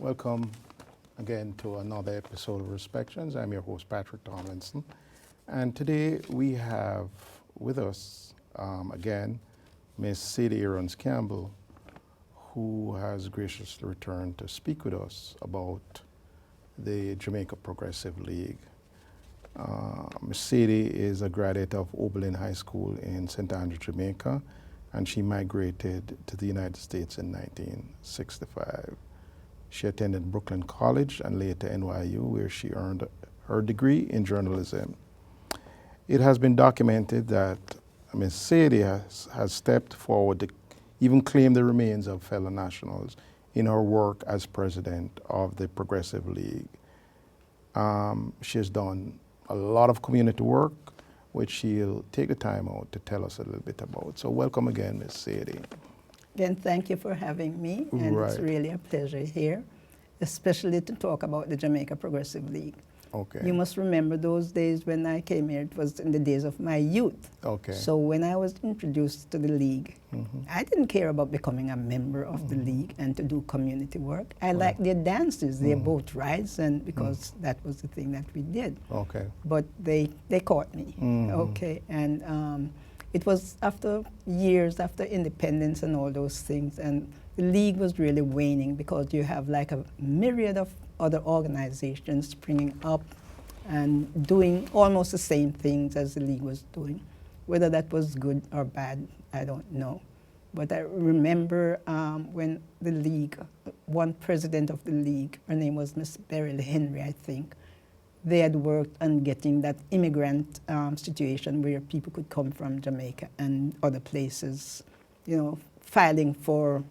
Welcome again to another episode of Respections. I'm your host, Patrick Tomlinson. And today we have with us, again, Ms. Sadie Aarons Campbell, who has graciously returned to speak with us about the Jamaica Progressive League. Ms. Sadie is a graduate of Oberlin High School in St. Andrew, Jamaica, and she migrated to the United States in 1965. She attended Brooklyn College and later NYU, where she earned her degree in journalism. It has been documented that Ms. Sadie has stepped forward to even claim the remains of fellow nationals in her work as president of the Progressive League. She has done a lot of community work, which she'll take the time out to tell us a little bit about. So welcome again, Ms. Sadie. Again, thank you for having me, and Right. it's really a pleasure here, especially to talk about the Jamaica Progressive League. Okay. You must remember those days when I came here, it was in the days of my youth. Okay. So when I was introduced to the league, I didn't care about becoming a member of the league and to do community work. I liked their dances, their boat rides, and because that was the thing that we did. Okay. But they caught me, okay, and it was after years after independence and all those things, and the league was really waning because you have like a myriad of other organizations springing up and doing almost the same things as the league was doing. Whether that was good or bad, I don't know. But I remember when the league, one president of the league, her name was Miss Beryl Henry, I think, they had worked on getting that immigrant situation where people could come from Jamaica and other places, you know, filing for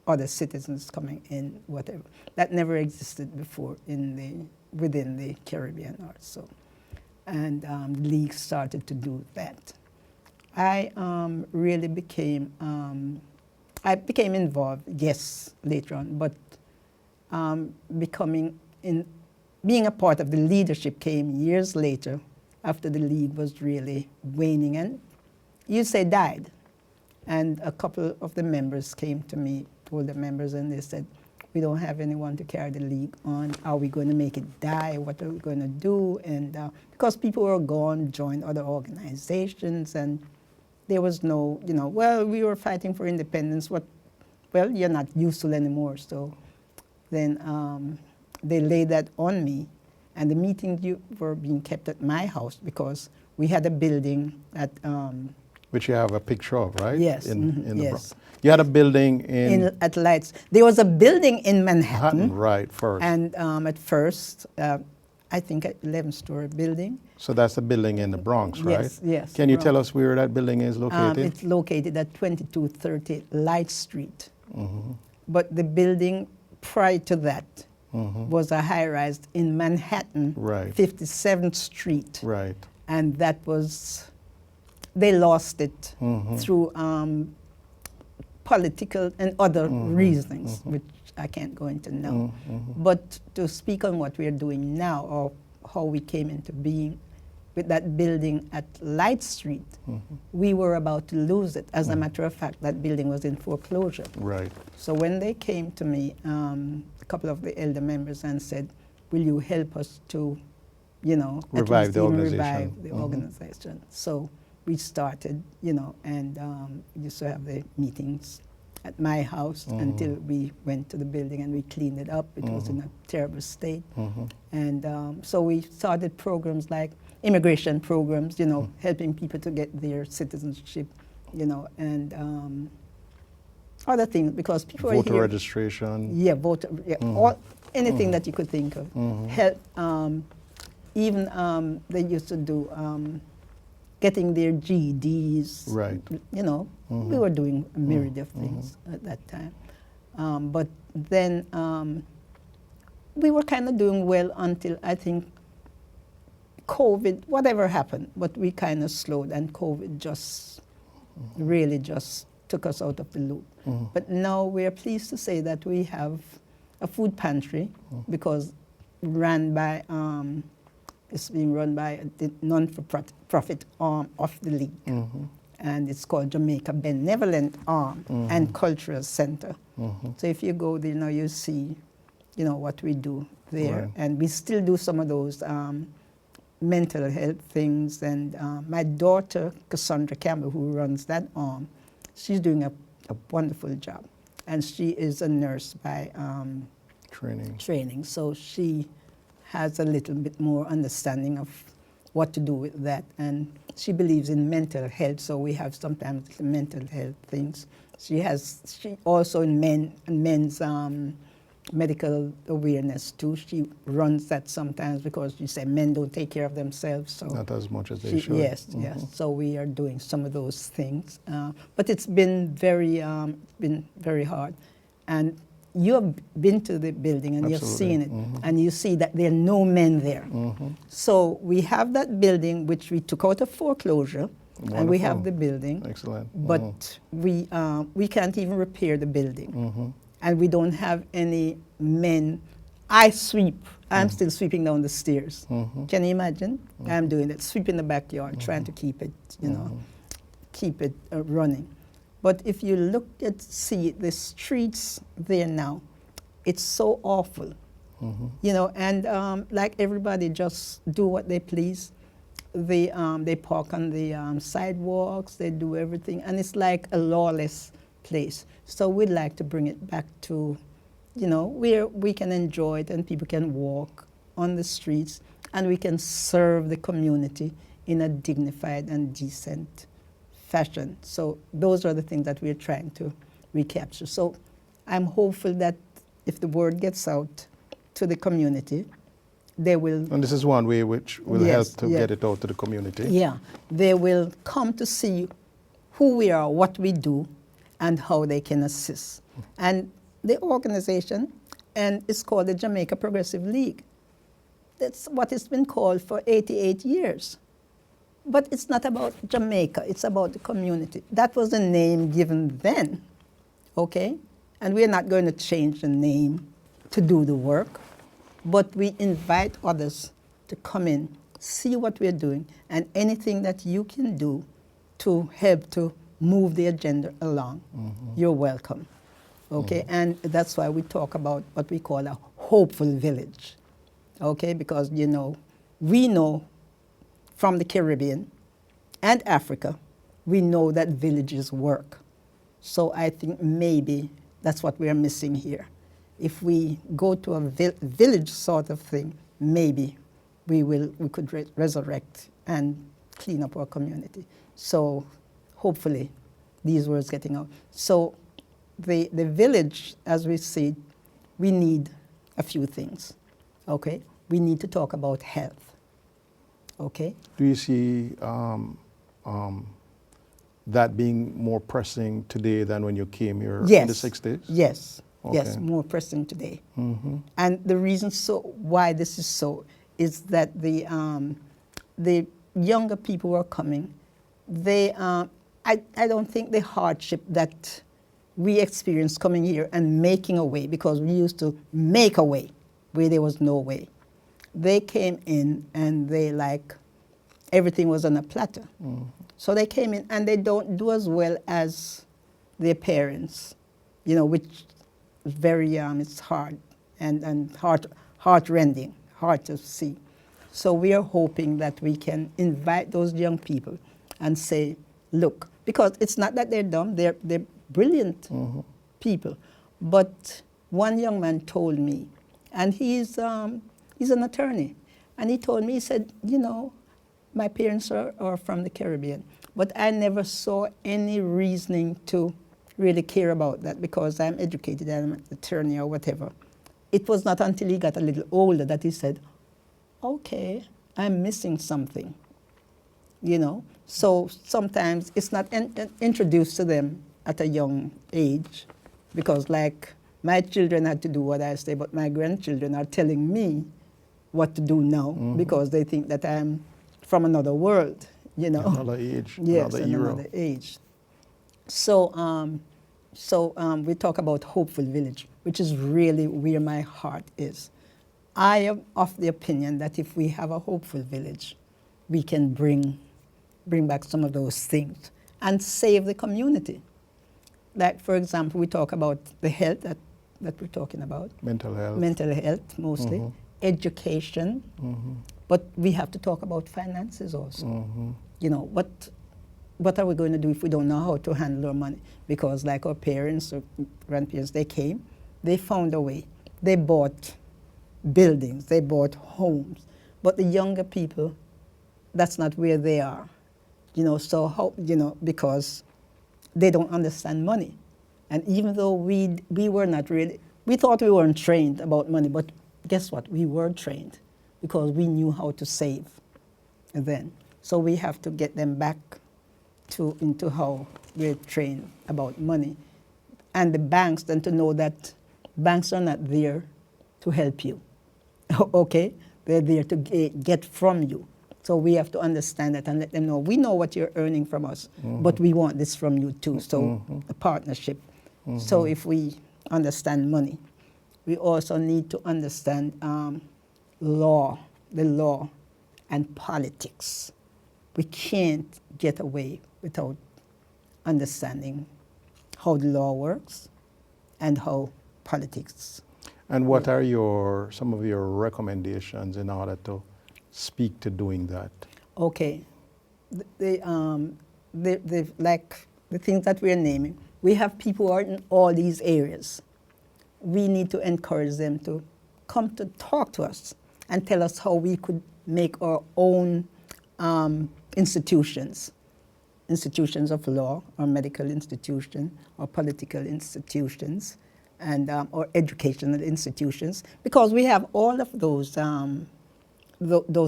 other citizens coming in, whatever. That never existed before within the Caribbean or so. And the league started to do that. I really became involved, yes, later on, but being a part of the leadership came years later after the league was really waning and you'd say died. And a couple of the members came to me, told the members, and they said, we don't have anyone to carry the league on. Are we going to make it die? What are we going to do? And because people were gone, joined other organizations, and there was no, well, we were fighting for independence. Well, you're not useful anymore. So then they laid that on me, and the meetings were being kept at my house because we had a building at Which you have a picture of, right? Yes. In the yes. You had a building At Lights. There was a building in Manhattan. Right, first. And at first, I think an 11-story building. So that's the building in the Bronx, right? Yes, yes. Can you tell us where that building is located? It's located at 2230 Light Street. But the building prior to that was a high-rise in Manhattan, Right. 57th Street. Right. And that was, they lost it through political and other reasons, which I can't go into now. But to speak on what we're doing now, or how we came into being with that building at Light Street, we were about to lose it. As a matter of fact, that building was in foreclosure. Right. So when they came to me, a couple of the elder members, and said, will you help us to, Revive the organization. Revive the organization. So we started, and used to have the meetings at my house until we went to the building and we cleaned it up. It was in a terrible state. And so we started programs like immigration programs, helping people to get their citizenship, and other things, because people are here. Voter registration. Yeah, voter, anything that you could think of. Help, even they used to do getting their GEDs. Right. We were doing a myriad of things at that time. But then we were kind of doing well until I think COVID, whatever happened, but we kind of slowed, and COVID just really just took us out of the loop. But now we're pleased to say that we have a food pantry because it's being run by the non-for-profit arm of the league. And it's called Jamaica Benevolent Arm and Cultural Center. So if you go there now, you see what we do there. Right. And we still do some of those mental health things. And my daughter, Cassandra Campbell, who runs that arm, she's doing a wonderful job. And she is a nurse by training. So she has a little bit more understanding of what to do with that. And she believes in mental health, so we have sometimes mental health things. She also in men's medical awareness too. She runs that sometimes because she said men don't take care of themselves. So not as much as they should. Yes, yes. So we are doing some of those things, but it's been very hard. And you have been to the building and you've seen it, and you see that there are no men there. So we have that building which we took out of foreclosure. Wonderful. And we have the building. Excellent. But we can't even repair the building. And we don't have any men. I sweep. I'm still sweeping down the stairs. Can you imagine? I'm doing it, sweeping the backyard, trying to keep it, keep it running. But if you see the streets there now, it's so awful, and like everybody just do what they please. They park on the sidewalks, they do everything, and it's like a lawless place. So we'd like to bring it back to, where we can enjoy it and people can walk on the streets and we can serve the community in a dignified and decent fashion. So those are the things that we're trying to recapture. So I'm hopeful that if the word gets out to the community, they will... And this is one way which will help to get it out to the community. Yeah, they will come to see who we are, what we do, and how they can assist. And the organization, and it's called the Jamaica Progressive League. That's what it's been called for 88 years. But it's not about Jamaica, it's about the community. That was the name given then, okay? And we're not going to change the name to do the work, but we invite others to come in, see what we're doing, and anything that you can do to help to move the agenda along, you're welcome, okay? And that's why we talk about what we call a hopeful village, okay? Because, we know from the Caribbean and Africa, we know that villages work. So I think maybe that's what we are missing here. If we go to a village sort of thing, maybe we could resurrect and clean up our community. So hopefully these words getting out. So the village, as we see, we need a few things, okay? We need to talk about health, okay? Do you see that being more pressing today than when you came here in the 60s? Yes, okay. Yes, more pressing today. And the reason why this is so is that the younger people who are coming, I don't think the hardship that we experienced coming here and making a way, because we used to make a way where there was no way. They came in and everything was on a platter. So they came in and they don't do as well as their parents, which is very, it's hard and heart-rending, hard to see. So we are hoping that we can invite those young people and say, look, because it's not that they're dumb, they're brilliant people. But one young man told me, and he's an attorney, and he told me, he said, my parents are from the Caribbean, but I never saw any reasoning to really care about that because I'm educated, I'm an attorney or whatever. It was not until he got a little older that he said, okay, I'm missing something, So sometimes it's not introduced to them at a young age because my children had to do what I say, but my grandchildren are telling me what to do now because they think that I'm from another world, Another age, yes, another era. Another age. So, we talk about Hopeful Village, which is really where my heart is. I am of the opinion that if we have a Hopeful Village, we can bring back some of those things and save the community. Like, for example, we talk about the health that that we're talking about. Mental health. Mental health, mostly. Education. But we have to talk about finances also. You know, what are we going to do if we don't know how to handle our money? Because like our parents or grandparents, they came, they found a way. They bought buildings, they bought homes. But the younger people, that's not where they are. You know, so how, you know, because they don't understand money. And even though we were not really, we thought we weren't trained about money, but guess what? We were trained because we knew how to save then. So we have to get them back into how we're trained about money. And the banks, then to know that banks are not there to help you, okay? They're there to get from you. So we have to understand that and let them know, we know what you're earning from us, but we want this from you too, so a partnership. So if we understand money, we also need to understand the law and politics. We can't get away without understanding how the law works and how politics. And what are some of your recommendations in order to speak to doing that? Okay, like the things that we're naming, we have people who are in all these areas. We need to encourage them to come to talk to us and tell us how we could make our own institutions of law, or medical institution, or political institutions, and or educational institutions, because we have all of those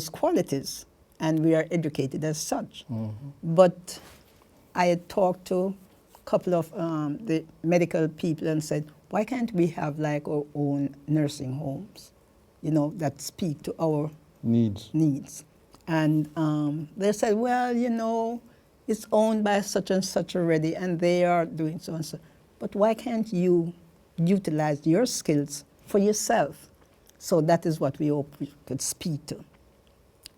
qualities, and we are educated as such. But I had talked to a couple of the medical people and said, why can't we have like our own nursing homes, you know, that speak to our needs? And they said, well, you know, it's owned by such and such already, and they are doing so and so. But why can't you utilize your skills for yourself? So that is what we hope we could speak to.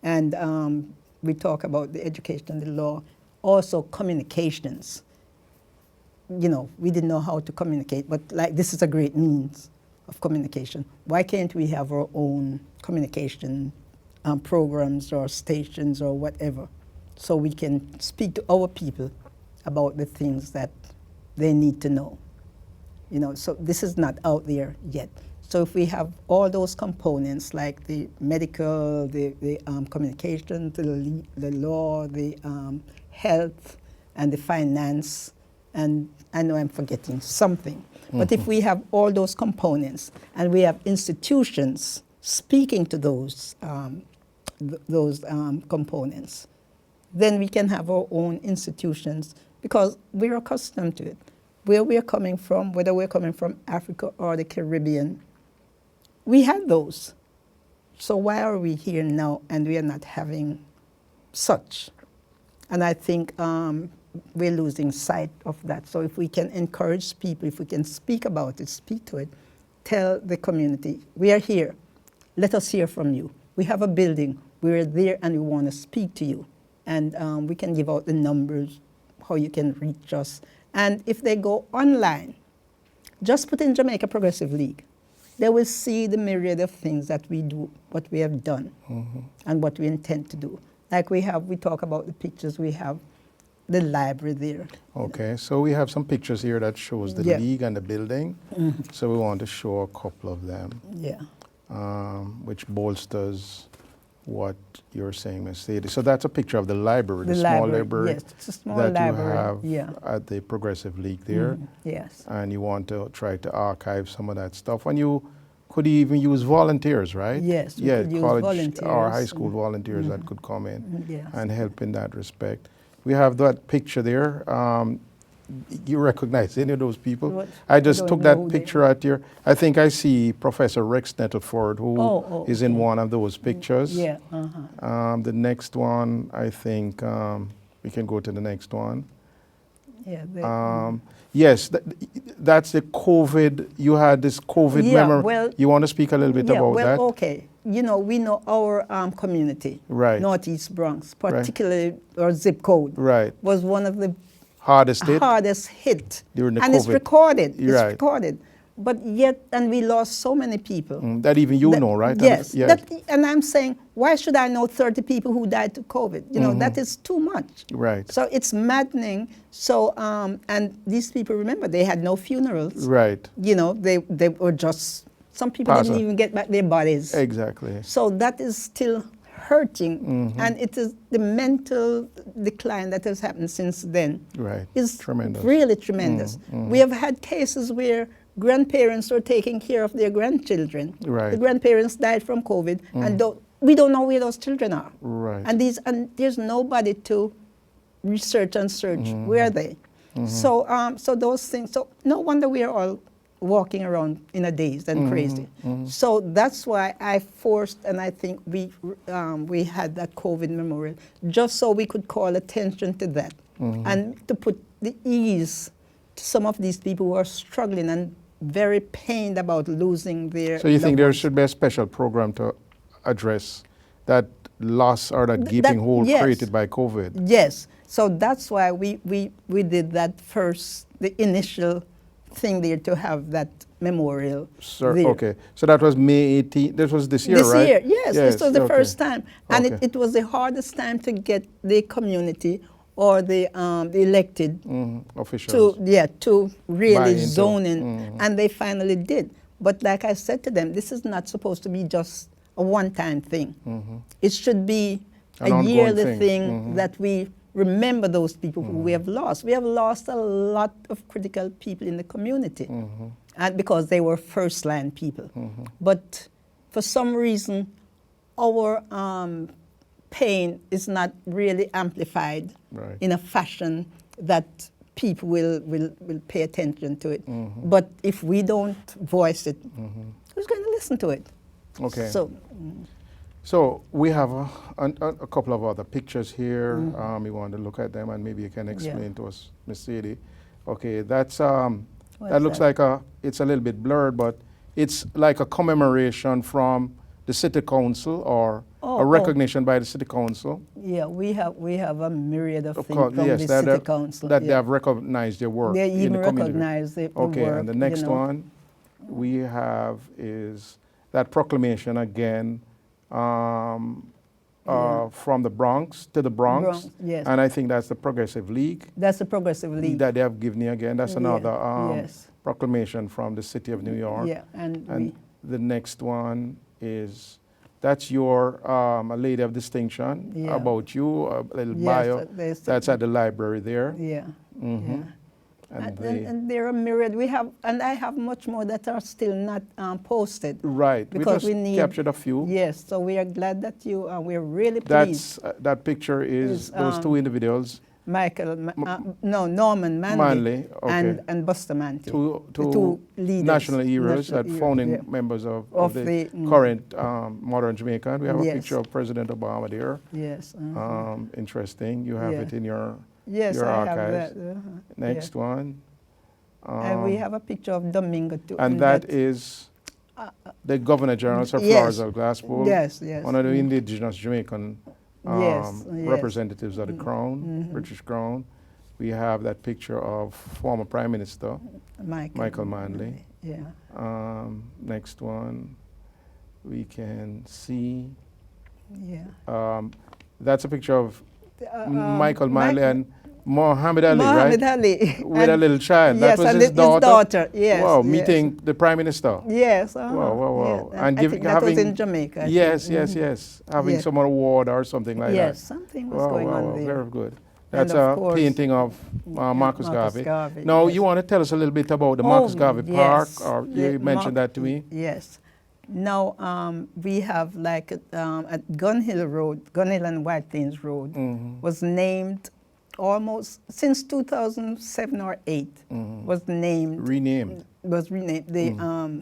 And we talk about the education and the law, also communications. You know, we didn't know how to communicate, but like this is a great means of communication. Why can't we have our own communication programs or stations or whatever, so we can speak to our people about the things that they need to know? You know, so this is not out there yet. So if we have all those components, like the medical, the communication, the law, the health, and the finance, and I know I'm forgetting something, but if we have all those components and we have institutions speaking to those components, then we can have our own institutions, because we're accustomed to it. Where we're coming from, whether we're coming from Africa or the Caribbean, we had those. So why are we here now and we are not having such? And I think we're losing sight of that. So if we can encourage people, if we can speak about it, speak to it, tell the community, we are here, let us hear from you. We have a building, we're there and we want to speak to you. And we can give out the numbers, how you can reach us. And if they go online, just put in Jamaica Progressive League. They will see the myriad of things that we do, what we have done, and what we intend to do. Like we talk about the pictures, we have the library there. Okay, so we have some pictures here that shows the league and the building. So we want to show a couple of them. Yeah. Which bolsters what you're saying, Ms. Sadie. So that's a picture of the library, the library, small library, yes, it's a small library, you have at the Progressive League there. Yes. And you want to try to archive some of that stuff. And you could even use volunteers, right? Yes, yeah, could use college volunteers or high school volunteers that could come in Yes. and help in that respect. We have that picture there. You recognize any of those people? What? I just don't took know that who they picture out here. I think I see Professor Rex Nettleford, who is in one of those pictures. Yeah. The next one, I think, we can go to the next one. Yeah. Yes, that's the COVID. You had this COVID memory. Well, you want to speak a little bit about that? Okay. You know, we know our community, right. Northeast Bronx, particularly our zip code, right. was one of the hardest hit during the and COVID. it's recorded. It's right. recorded. but yet, and we lost so many people. That even you That- know, right? Yes. Yes. And I'm saying, why should I know 30 people who died to COVID? You know, that is too much. Right. So it's maddening. So, and these people, remember, they had no funerals. Right. You know, they were just, some people Pass didn't on. even get back their bodies. Exactly. So that is still hurting. And it is the mental decline that has happened since then. Right. Is Tremendous. really tremendous. We have had cases where grandparents were taking care of their grandchildren. Right. The grandparents died from COVID, and we don't know where those children are. Right. And there's nobody to research and search where are they. So so those things. So no wonder we are all walking around in a daze and crazy. So that's why I forced, and I think we had that COVID memorial just so we could call attention to that and to put the ease to some of these people who are struggling and very pained about losing their. So you think loved there ones. should be a special program to address that loss or that Th- gaping that- hole yes. created by COVID? Yes. So that's why we did that first, the initial thing there to have that memorial Sir, there. okay. So that was May 18th. This was this year, This right? year, yes, this was the okay. first time. And Okay. it was the hardest time to get the community or the elected Officials. to Buy really into. zone in, and they finally did. But like I said to them, this is not supposed to be just a one-time thing. It should be An a ongoing yearly thing. thing that we remember those people who we have lost. We have lost a lot of critical people in the community, and because they were first-line people. But for some reason, our pain is not really amplified Right. in a fashion that people will pay attention to it. But if we don't voice it, who's going to listen to it? Okay. So, So we have a couple of other pictures here. We want to look at them, and maybe you can explain to us, Miss Sadie. Okay, that's that looks that? like it's a little bit blurred, but it's like a commemoration from the city council or Oh, a oh. recognition by the city council. yeah, we have a myriad of Of things course, from yes, the that city council. that they yeah. have recognized their work They in even the community. recognize the Okay, work. and the next you know. one we have is that proclamation again from the Bronx to the Bronx. Bronx, yes. And I think that's the Progressive League That's the Progressive League. that they have given you again. That's Yeah, another yes. proclamation from the city of New York. Yeah, and And the next one is, that's your a lady of distinction Yeah. about you, a little Yes, bio. there's- That's at the library there. yeah. Mhm. And, the- and there are myriad. We have, and I have much more that are still not posted. Right, Because we we just need- captured a few. Yes, so we are glad that you. We're really pleased. That's that picture is Is, those two individuals, Norman Manley, Manley, okay. and Buster Manley. two The two leaders, national heroes, national that hero- founding yeah. members of Of the, the, current modern Jamaica. And we have a Yes. picture of President Obama there. Yes. Interesting. You have Yeah. it in your Yes, your I archives. have that. Next one. And we have a picture of Domingo too. And that is the Governor General, Sir yes. Flores of Glasspool, Yes, yes. one of the indigenous Jamaican Yes, yes. representatives of the Crown, British Crown. We have that picture of former Prime Minister Michael Manley. Yeah. Next one, we can see, Yeah. that's a picture of Michael Mike- Manley and Mohammed Ali, Muhammad right? Ali. With a little child. Yes, That was and his daughter. Yes. Wow, yes. meeting the Prime Minister. Yes. Wow, wow, wow. Yeah. And I think that was in Jamaica. I Yes, think. yes, yes. Having Yeah. some award or something like Yes, that. something was going on there. Very good. That's of a course, painting of Marcus Marcus Garvey. Garvey, Now, yes. you want to tell us a little bit about the Marcus Garvey Park, yes. or The you mentioned that to me? Yes. Now, we have like at Gun Hill Road, Gun Hill and White Plains Road, was named almost since 2007 or 8, was named, Renamed. the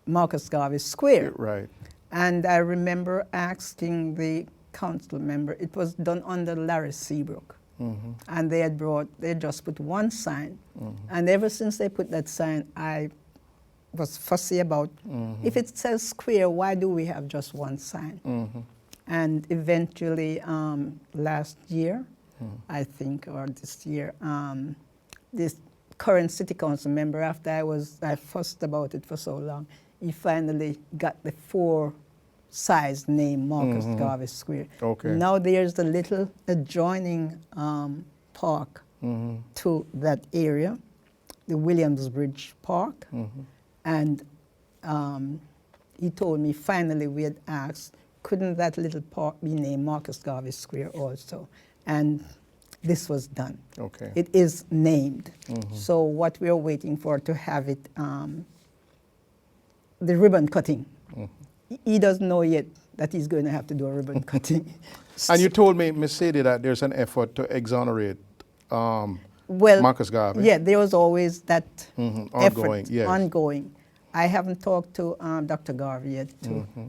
Marcus Garvey Square. Right. And I remember asking the council member, it was done under Larry Seabrook. And they just put one sign. And ever since they put that sign, I was fussy about, if it says square, why do we have just one sign? And eventually, last year, I think, or this year, this current city council member, after I fussed about it for so long, he finally got the 4 size name Marcus Garvey Square. Okay. Now there's a little adjoining park to that area, the Williamsbridge Park, and he told me finally we had asked, couldn't that little park be named Marcus Garvey Square also? And this was done. Okay. It is named. So what we are waiting for to have it, the ribbon cutting. He doesn't know yet that he's going to have to do a ribbon cutting. And you told me, Ms. Sadie, that there's an effort to exonerate well, Marcus Garvey. Yeah, there was always that Ongoing, effort, yes. ongoing. I haven't talked to Dr. Garvey yet.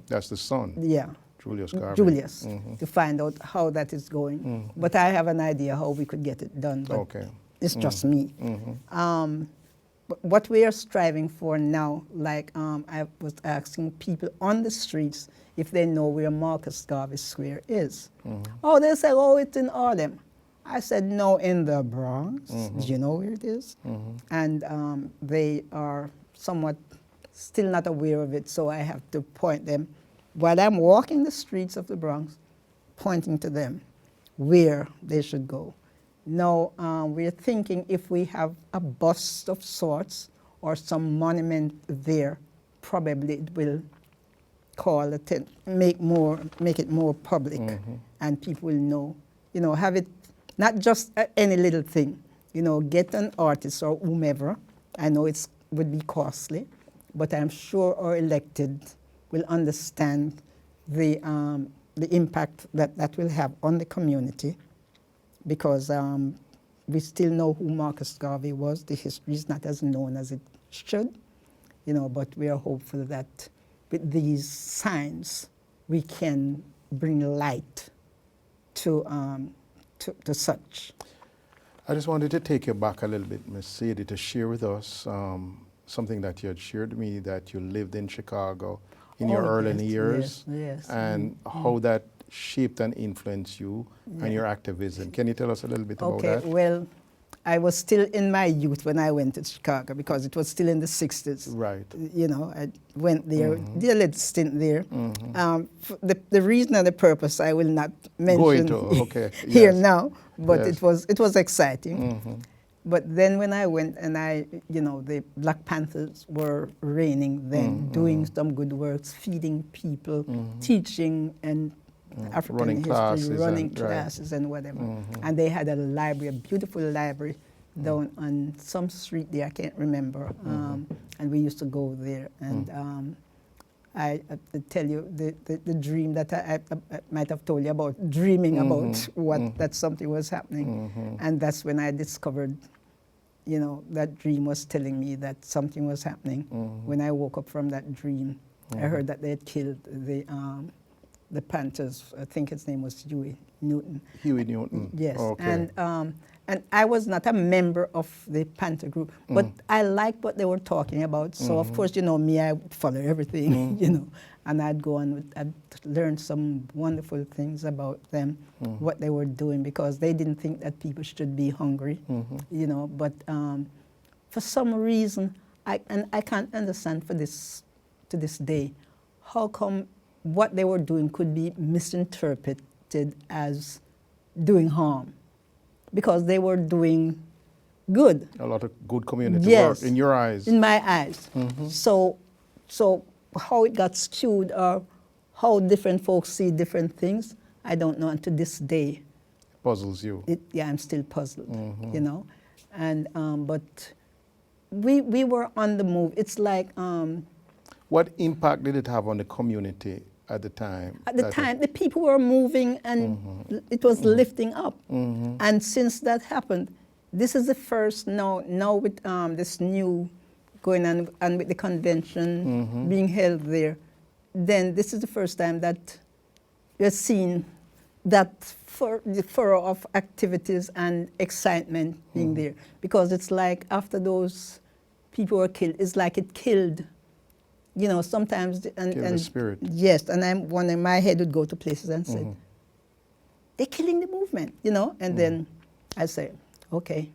That's the son, Yeah. Julius Garvey. Julius, to find out how that is going. But I have an idea how we could get it done. But Okay. it's just me. But what we are striving for now, like I was asking people on the streets if they know where Marcus Garvey Square is. Oh, they say, oh, it's in Harlem. I said, no, in the Bronx. Do you know where it is? And they are somewhat still not aware of it, so I have to point them, while I'm walking the streets of the Bronx, pointing to them where they should go. Now, we're thinking if we have a bust of sorts or some monument there, probably it will make it more public, and people will know. You know, have it not just any little thing. You know, get an artist or whomever. I know it would be costly, but I'm sure our elected will understand the impact that will have on the community, because we still know who Marcus Garvey was. The history is not as known as it should, you know, but we are hopeful that with these signs we can bring light to such. I just wanted to take you back a little bit, Ms. Sadie, to share with us something that you had shared with me, that you lived in Chicago in your early years, yes. and how that shaped and influenced you and your activism. Can you tell us a little bit about that? Okay, well, I was still in my youth when I went to Chicago, because it was still in the 60s. Right. You know, I went there, did a little stint there. The reason and the purpose I will not mention here yes. now, but Yes. it was exciting. But then when I went and the Black Panthers were reigning then, doing some good works, feeding people, teaching and African running history, classes running and, classes and whatever. And they had a library, a beautiful library down on some street there, I can't remember. And we used to go there. And I tell you, the dream that I might have told you about, dreaming about that something was happening. And that's when I discovered, you know, that dream was telling me that something was happening. When I woke up from that dream, I heard that they had killed the Panthers. I think his name was Huey Newton. Huey Newton. Yes. Okay. And I was not a member of the Panther group, but I liked what they were talking about. So of course, you know me, I would follow everything, you know, and I'd go and I'd learn some wonderful things about them, what they were doing, because they didn't think that people should be hungry, you know. But for some reason, I can't understand to this day, how come what they were doing could be misinterpreted as doing harm, because they were doing good. A lot of good community Yes, work in your eyes. in my eyes. So how it got skewed, or how different folks see different things, I don't know. And to this day, Puzzles you. I'm still puzzled, you know. And but we were on the move. It's like What impact did it have on the community at the time? at the time, the people were moving, and it was lifting up. And since that happened, this is the first now with this new going on, and with the convention being held there, then this is the first time that you're seeing that the furrow of activities and excitement being there. Because it's like after those people were killed, it's like it killed, you know, sometimes. And the spirit. Yes, and one in my head would go to places and say, they're killing the movement, you know. And then I say, okay,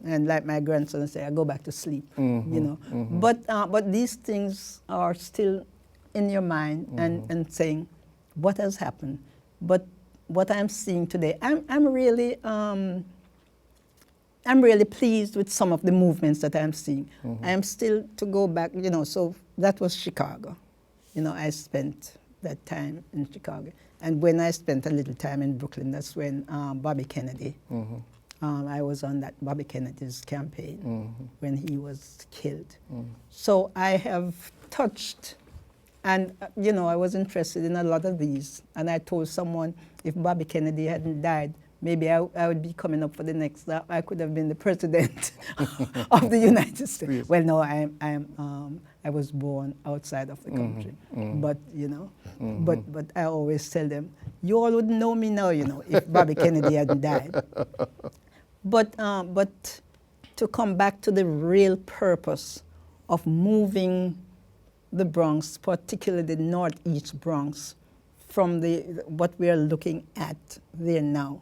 And like my grandson say, I go back to sleep, you know. But these things are still in your mind and saying, what has happened? But what I'm seeing today, I'm really pleased with some of the movements that I'm seeing. I am still to go back, you know, so that was Chicago. You know, I spent that time in Chicago. And when I spent a little time in Brooklyn, that's when Bobby Kennedy, I was on that Bobby Kennedy's campaign when he was killed. So I have touched, and you know, I was interested in a lot of these. And I told someone, if Bobby Kennedy hadn't died, maybe I would be coming up for the next, I could have been the president of the United States. Yes. Well, no, I was born outside of the country. But, you know, but I always tell them, you all would know me now, you know, if Bobby Kennedy hadn't died. But to come back to the real purpose of moving the Bronx, particularly the Northeast Bronx, from what we are looking at there now.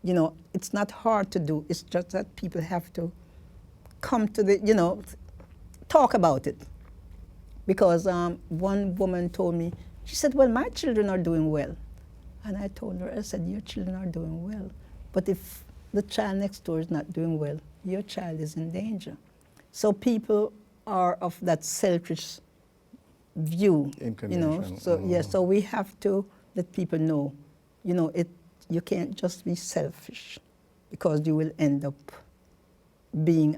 You know, it's not hard to do. It's just that people have to come to the, you know, talk about it. Because one woman told me, she said, well, my children are doing well. And I told her, I said, your children are doing well. But if the child next door is not doing well, your child is in danger. So people are of that selfish view, you know. So, yeah, so we have to let people know, you know, you can't just be selfish because you will end up being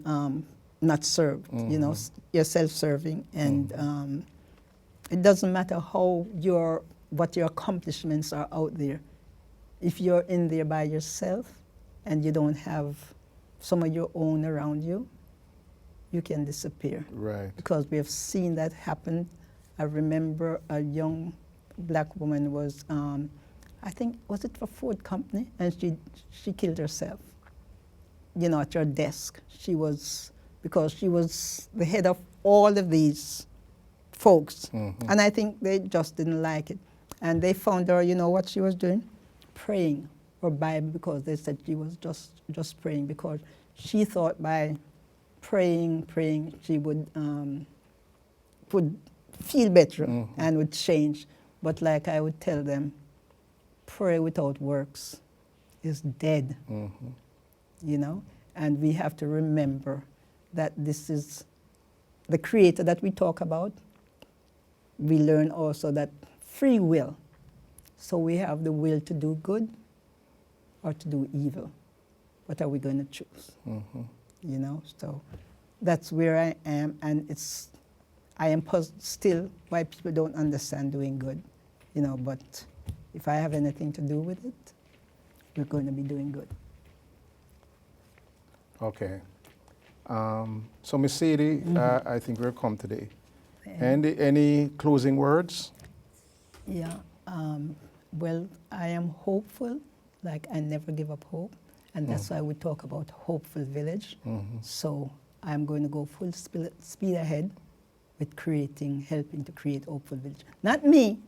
not served, you know, you're self-serving, and it doesn't matter what your accomplishments are out there. If you're in there by yourself and you don't have some of your own around you, you can disappear. Right. Because we have seen that happen. I remember a young black woman was, I think, was it for Ford Company? And she killed herself, you know, at her desk. Because she was the head of all of these folks. And I think they just didn't like it. And they found her, you know what she was doing? Praying or Bible, because they said she was just praying, because she thought by praying, she would feel better and would change. But like I would tell them, prayer without works is dead, you know? And we have to remember that this is the Creator that we talk about. We learn also that free will. So we have the will to do good or to do evil. What are we going to choose? You know, so that's where I am, and I am puzzled still why people don't understand doing good, you know, but if I have anything to do with it, we're going to be doing good. Okay. So Ms. Sadie, I think we're come today. Any closing words? Yeah, well, I am hopeful, like I never give up hope, and that's why we talk about Hopeful Village. So I'm going to go full speed ahead with helping to create Hopeful Village. Not me,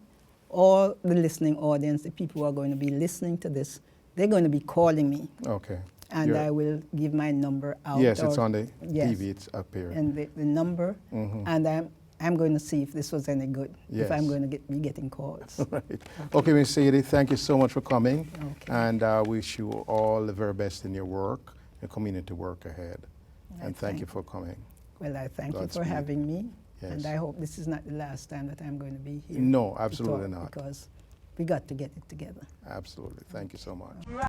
all the listening audience, the people who are going to be listening to this, they're going to be calling me. Okay. And I will give my number out. Yes, it's on the TV, it's up here. And the number, and I'm going to see if this was any good, if I'm going to be getting calls. Right. Okay, Ms. Sadie, thank you so much for coming. Okay. And I wish you all the very best in your work, your community work ahead. And thank you for coming. Well, I thank you for having me. Yes. And I hope this is not the last time that I'm going to be here. No, absolutely not. Because we got to get it together. Absolutely. Thank you so much.